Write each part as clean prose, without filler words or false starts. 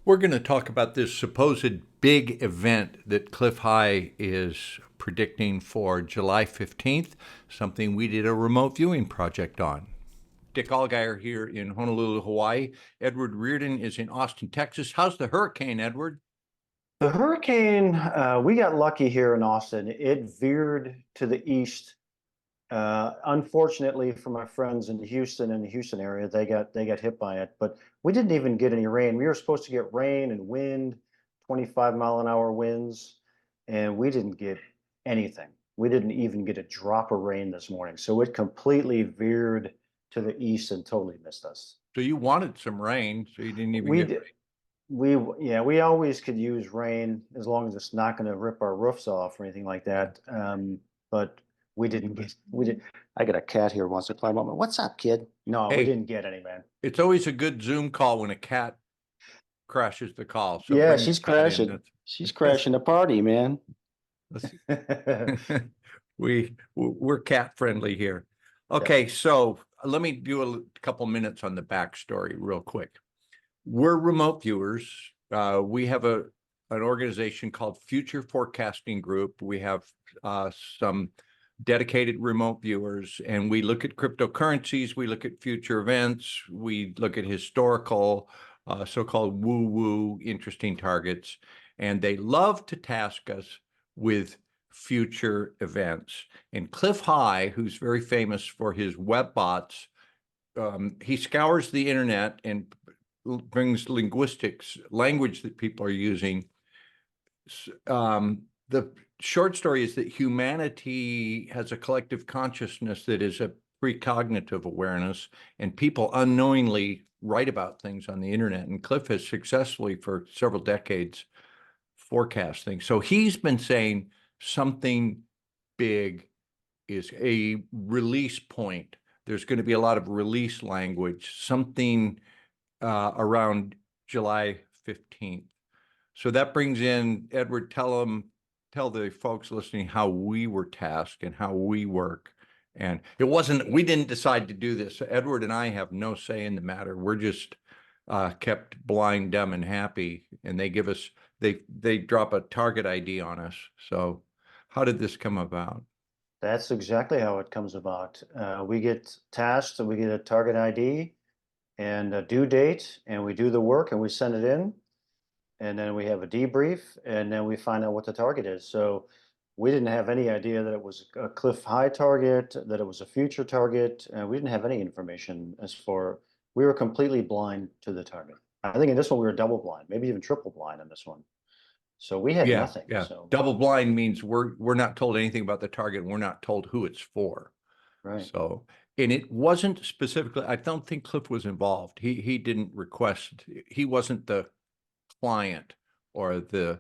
We're going to talk about this supposed big event that Clif High is predicting for July 15th, something we did a remote viewing project on. Dick Allgire here in Honolulu, Hawaii. Edward Riordan is in Austin, Texas. How's the hurricane, Edward? The hurricane, we got lucky here in Austin. It veered to the east. Unfortunately for my friends in Houston and the Houston area, they got hit by it. But we didn't even get any rain. We were supposed to get rain and wind, 25-mile-an-hour winds, and we didn't get anything. We didn't even get a drop of rain this morning. So it completely veered to the east and totally missed us. So you wanted some rain, so you didn't even We get did, rain. yeah, we always could use rain as long as it's not going to rip our roofs off or anything like that. But we did. I got a cat here who wants to climb up. What's up, kid? No, we Hey, didn't get any, man. it's always a good Zoom call when a cat crashes the call. So Yeah, bring the she's cat in. crashing. She's crashing the party, man. That's, we're cat friendly here. Yeah. Okay, so let me do a couple minutes on the backstory real quick. We're remote viewers. We have an organization called Future Forecasting Group. We have some dedicated remote viewers, and we look at cryptocurrencies, we look at future events, we look at historical, so-called woo-woo interesting targets, and they love to task us with future events. And Clif High, who's very famous for his web bots, he scours the internet and brings linguistics, language that people are using. The short story is that humanity has a collective consciousness that is a precognitive awareness, and people unknowingly write about things on the internet. And Cliff has successfully, for several decades, forecast things. So he's been saying something big is a release point. There's going to be a lot of release language, something around July 15th. So that brings in, Edward, tell the folks listening how we were tasked and how we work. And it wasn't, we didn't decide to do this. Edward and I have no say in the matter. We're just kept blind, dumb, and happy. And they give us, they drop a target ID on us. So how did this come about? That's exactly how it comes about. We get tasked and we get a target ID and a due date, and we do the work and we send it in. And then we have a debrief, and then we find out what the target is. So we didn't have any idea that it was a Clif High target, that it was a future target. We didn't have any information we were completely blind to the target. I think in this one we were double blind, maybe even triple blind in this one. So we had Yeah, nothing. yeah. So Double blind means we're not told anything about the target. We're not told who it's for. right. So, and it wasn't specifically, I don't think Cliff was involved. He didn't request, he wasn't the client or the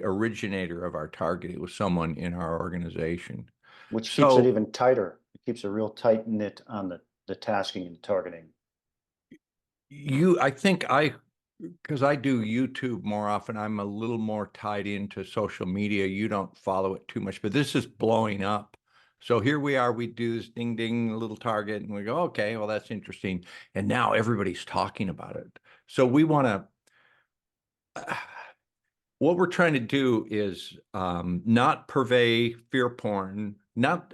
originator of our target. It was someone in our organization. Which keeps it So even tighter. It keeps a real tight knit on the tasking and targeting. I think because I do YouTube more often, I'm a little more tied into social media. You don't follow it too much, but this is blowing up. So here we are, we do this ding ding little target and we go, okay, well, that's interesting. And now everybody's talking about it. So we want to, what we're trying to do is not purvey fear porn, not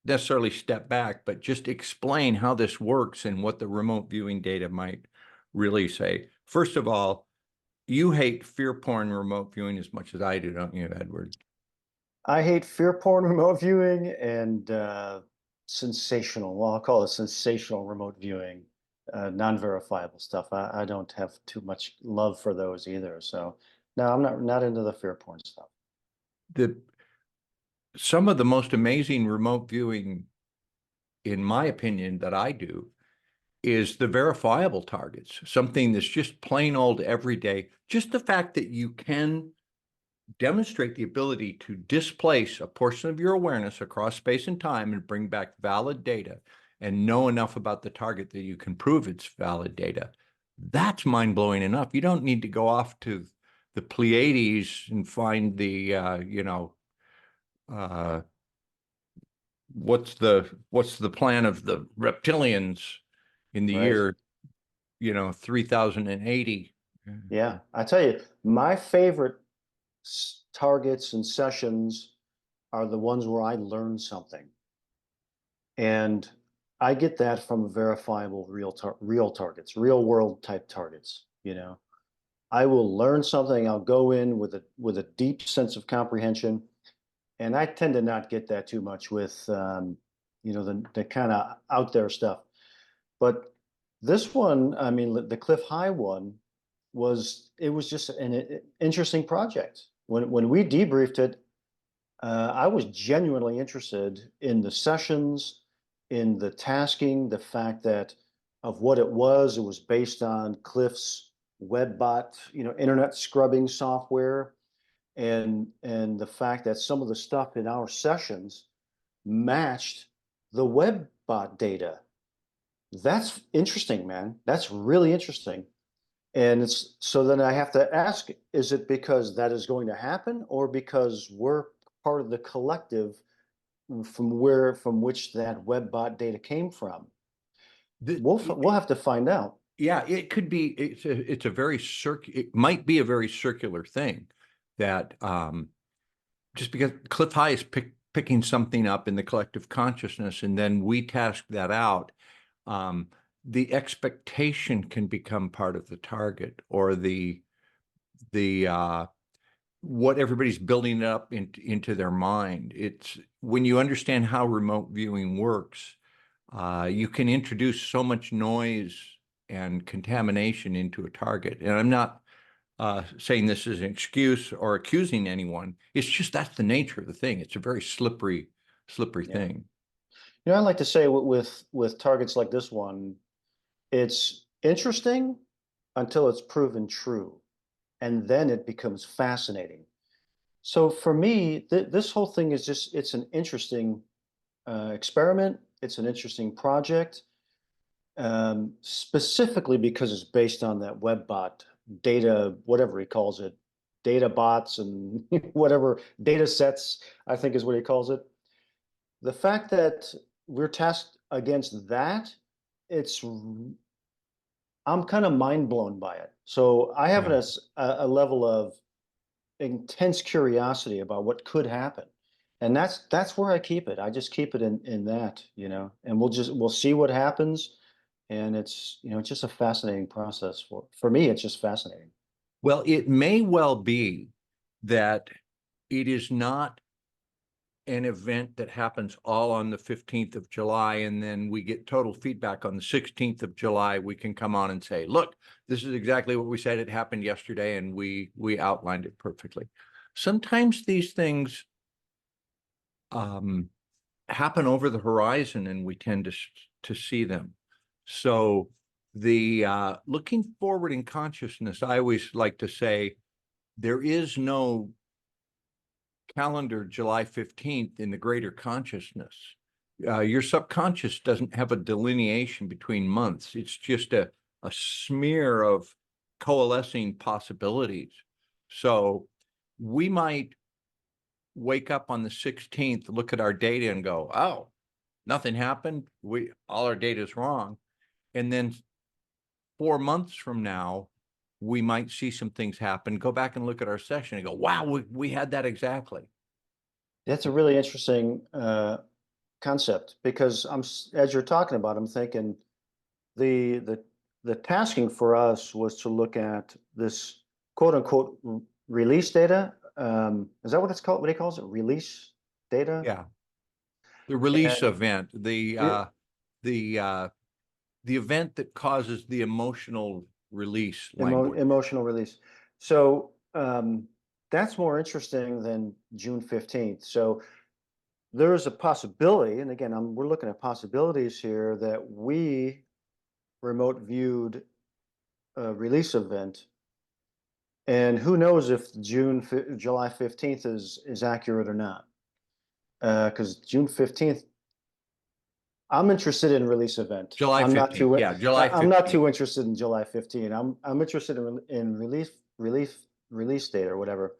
necessarily step back, but just explain how this works and what the remote viewing data might really say. First of all, you hate fear porn remote viewing as much as I do, don't you, Edward? I hate fear porn remote viewing and sensational. Well, I'll call it sensational remote viewing, non-verifiable stuff. I don't have too much love for those either. So no, I'm not into the fear porn stuff. The some of the most amazing remote viewing, in my opinion, that I do is the verifiable targets, something that's just plain old everyday. Just the fact that you can demonstrate the ability to displace a portion of your awareness across space and time and bring back valid data and know enough about the target that you can prove it's valid data. That's mind-blowing enough. You don't need to go off to the Pleiades and find the, uh, what's the plan of the reptilians in the Right. year, 3080. Yeah, I tell you, my favorite targets and sessions are the ones where I learn something. And I get that from verifiable real targets, real world type targets, you know. I will learn something, I'll go in with a deep sense of comprehension, and I tend to not get that too much with the kind of out there stuff. But this one, I mean, the Clif High one was just an interesting project. When we debriefed it, I was genuinely interested in the sessions, in the tasking, the fact that of what it was based on Clif's WebBot, internet scrubbing software, and the fact that some of the stuff in our sessions matched the WebBot data. That's interesting, man. That's really interesting. And it's so then I have to ask, is it because that is going to happen or because we're part of the collective from which that WebBot data came from? We'll have to find out. Yeah, it could be. It's a very it might be a very circular thing that just because Clif High is picking something up in the collective consciousness, and then we task that out. The expectation can become part of the target, or the what everybody's building up into their mind. It's when you understand how remote viewing works, you can introduce so much noise and contamination into a target. And I'm not saying this is an excuse or accusing anyone. It's just that's the nature of the thing. It's a very slippery Yeah. thing. I like to say with targets like this one, it's interesting until it's proven true, and then it becomes fascinating. So for me, this whole thing is it's an interesting experiment. It's an interesting project, specifically because it's based on that WebBot data, whatever he calls it, data bots and whatever data sets, I think is what he calls it. The fact that we're tasked against that, I'm kind of mind blown by it. So I have Yeah. a level of intense curiosity about what could happen. And that's where I keep it. I just keep it in that, and we'll see what happens. And it's just a fascinating process for me. It's just fascinating. Well, it may well be that it is not an event that happens all on the 15th of July, and then we get total feedback on the 16th of July. We can come on and say, look, this is exactly what we said. It happened yesterday, and we outlined it perfectly. Sometimes these things happen over the horizon, and we tend to see them. So the looking forward in consciousness, I always like to say there is no calendar July 15th in the greater consciousness. Your subconscious doesn't have a delineation between months. It's just a smear of coalescing possibilities. So we might wake up on the 16th, look at our data and go, oh, nothing happened. All our data is wrong. And then 4 months from now, we might see some things happen, go back and look at our session and go, wow, we had that exactly. That's a really interesting concept because as you're talking about, I'm thinking the tasking for us was to look at this quote unquote release data. Is that what it's called? What he calls it? Release data? Yeah. The release And event, the event that causes the emotional release language. emotional release. So that's more interesting than June 15th. So there's a possibility, and again, we're looking at possibilities here that we remote viewed a release event, and who knows if July 15th is accurate or not? Because June 15th, I'm interested in release event. July I'm not 15th. too Yeah, July I'm not 15th. too interested in July 15. I'm interested in release date or whatever.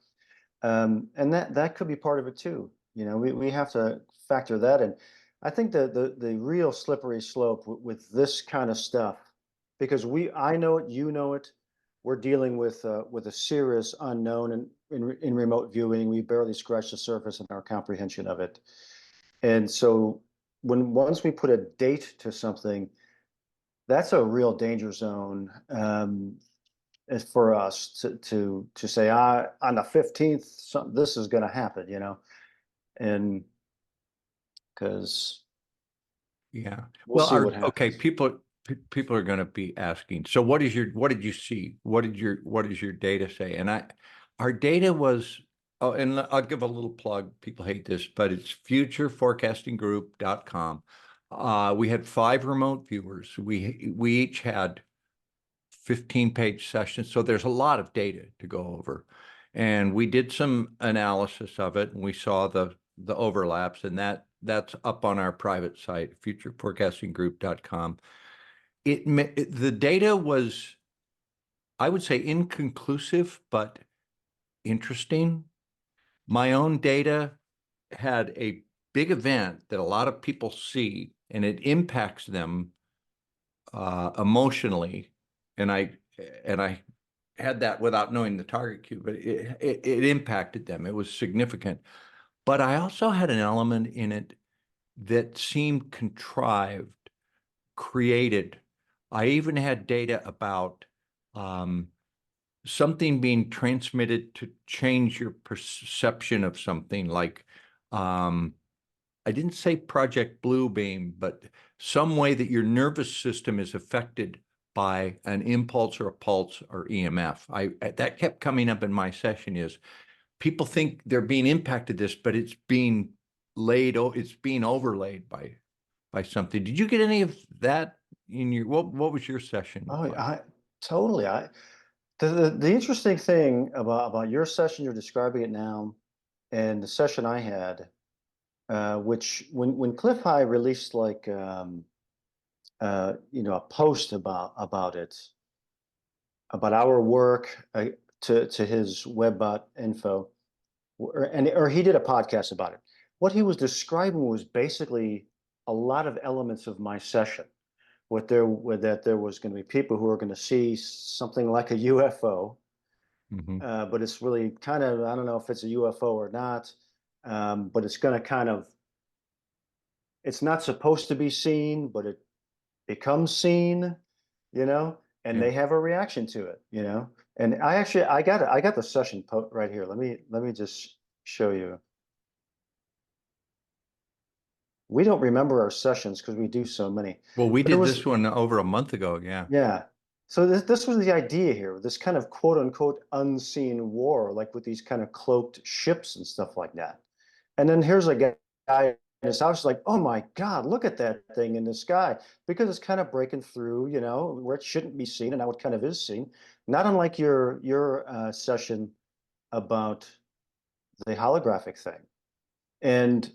And that could be part of it too. We have to factor that in. I think the real slippery slope with this kind of stuff, because I know it, you know it, we're dealing with a serious unknown in remote viewing. We barely scratch the surface in our comprehension of it. And so once we put a date to something, that's a real danger zone is for us to say, on the 15th, this is going to happen, and because Yeah. we'll Well, see what okay, happens. people are going to be asking, so what did you see? What does your data say? And our data was, oh, and I'll give a little plug. People hate this, but it's futureforecastinggroup.com. We had 5 remote viewers. We each had 15-page sessions. So there's a lot of data to go over. And we did some analysis of it, and we saw the overlaps, and that's up on our private site, futureforecastinggroup.com. The data was, I would say, inconclusive, but interesting. My own data had a big event that a lot of people see, and it impacts them emotionally. And I had that without knowing the target cube, but it impacted them. It was significant. But I also had an element in it that seemed contrived, created. I even had data about something being transmitted to change your perception of something, like I didn't say Project Bluebeam, but some way that your nervous system is affected by an impulse or a pulse or EMF. That kept coming up in my session. Is people think they're being impacted this, but it's being overlaid by something. Did you get any of that in your, what was your session Oh, like? I totally. The interesting thing about your session, you're describing it now, and the session I had, which when Clif High released like a post about it, about our work to his webbot info, or he did a podcast about it. What he was describing was basically a lot of elements of my session. That there was going to be people who are going to see something like a UFO, Mm-hmm. but it's really kind of, I don't know if it's a UFO or not, but it's going to kind of, it's not supposed to be seen, but it becomes seen, and Yeah. they have a reaction to it, And I got the session right here. Let me just show you. We don't remember our sessions because we do so many. Well, we But it did was, this one over a month ago. Yeah. yeah. So this was the idea here, this kind of quote unquote unseen war, like with these kind of cloaked ships and stuff like that. And then here's a guy in his house like, oh my God, look at that thing in the sky, because it's kind of breaking through, where it shouldn't be seen, and now it kind of is seen. Not unlike your session about the holographic thing, and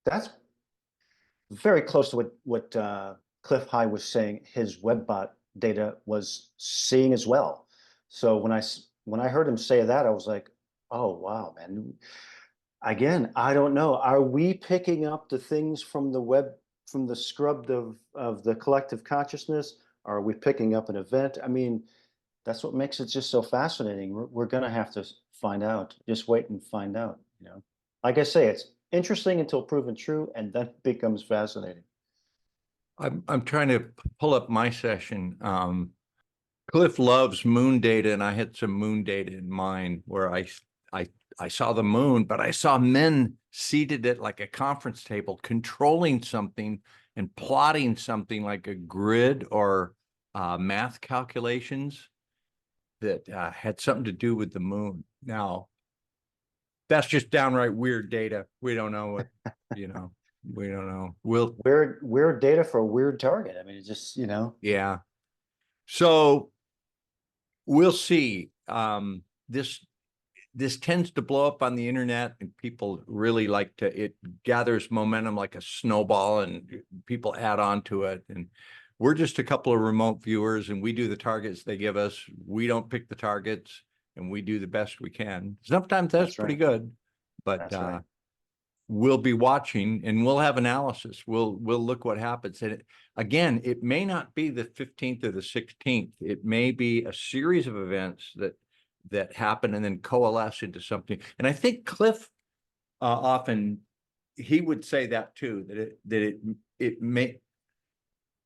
that's very close to what Clif High was saying his WebBot data was seeing as well. So when I heard him say that, I was like, oh wow, man. Again, I don't know. Are we picking up the things from the web, from the scrubbed of the collective consciousness? Are we picking up an event? I mean, that's what makes it just so fascinating. We're gonna have to find out. Just wait and find out. Like I say, it's interesting until proven true, and then it becomes fascinating. I'm trying to pull up my session. Cliff loves moon data, and I had some moon data in mind where I I saw the moon, but I saw men seated at like a conference table controlling something and plotting something like a grid or math calculations that had something to do with the moon. Now, that's just downright weird data. We don't know what, you know, we don't know. Weird data for a weird target. I mean, it just, Yeah. So we'll see. This tends to blow up on the internet, and people really like it gathers momentum like a snowball, and people add on to it. And we're just a couple of remote viewers, and we do the targets they give us. We don't pick the targets, and we do the best we can. Sometimes that's that's pretty right. good, but That's right. we'll be watching and we'll have analysis. We'll look what happens. And again, it may not be the 15th or the 16th. It may be a series of events that happen and then coalesce into something. And I think Clif often he would say that too, that it may.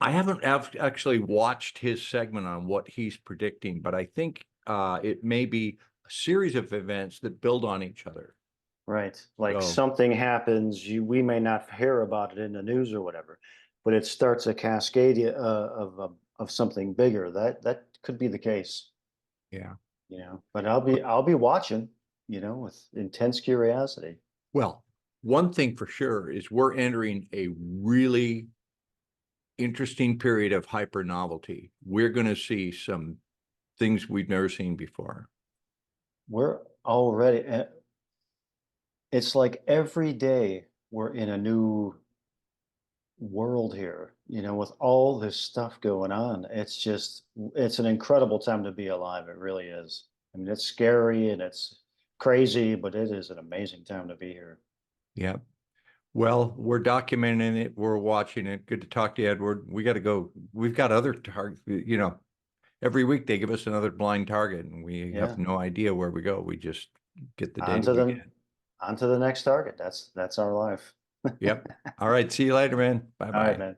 I haven't actually watched his segment on what he's predicting, but I think it may be a series of events that build on each other. Right. Like So, something happens, we may not hear about it in the news or whatever, but it starts a cascade of something bigger. That could be the case, yeah. But I'll be watching, with intense curiosity. Well, one thing for sure is we're entering a really interesting period of hyper novelty. We're going to see some things we've never seen before. We're already, it's like every day we're in a new world here, with all this stuff going on. It's an incredible time to be alive. It really is. I mean, it's scary and it's crazy, but it is an amazing time to be here. Yeah. Well, we're documenting it. We're watching it. Good to talk to you, Edward. We got to go. We've got other targets, every week they give us another blind target and we Yeah. have no idea where we go. We just get the On data to we the get. on to the next target. That's our life. Yep. All right. See you later, man. All right, Bye-bye. man.